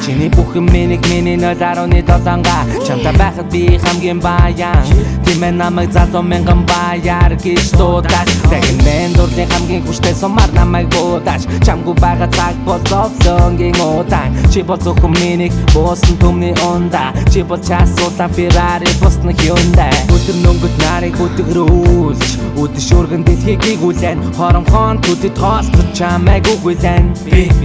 Чиний бүх миний миний 0.7-га чамтай байхад би хамгийн баян тиймээ намайг залуу мянган баяр гэж дуудаж дахин мен дурлын хамгийн хүчтэй сумаар намайг буудаж чамгүй байгаа цаг бол зовлонгийн удаан чи бол зөвхөн миний буусан түмний унда чи бол часуулан Ferrari бусна Hyundai өдөр нөнгөт нарыг бүдгэрүүлж өдөр шүргэн дэлхийг гүйлэн хоромхон төдөд хоолцож чамайг үгүйлэн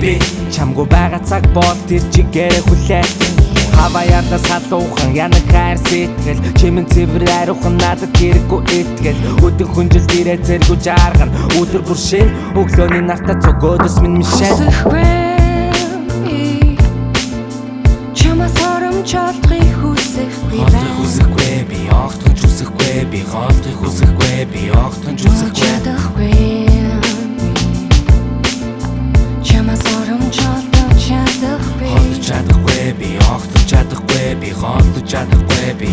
би чамгүй байгаа цаг бол тэр чигээр хүлээн хаваярдас халуухан янаг хайр сэтгэл чимэн цэвэр ариухан надад хэрэггүй итгэл өдөр хүнжил дээрээ зэргүү жаргана өдөр бүр шин өглөөний нарта цогөөдөс минь мишэн чамаас оромжуулахыг хүсэхгүй байна хүсэхгүй би огтхон хүсэхгүй би хоолтыг хүсэхгүй би огтхон хүсэхгүй чамаас оромжуулах чадахгүй чадахгүй би огтхон чадахгүй би хоолтыг чадахгүй би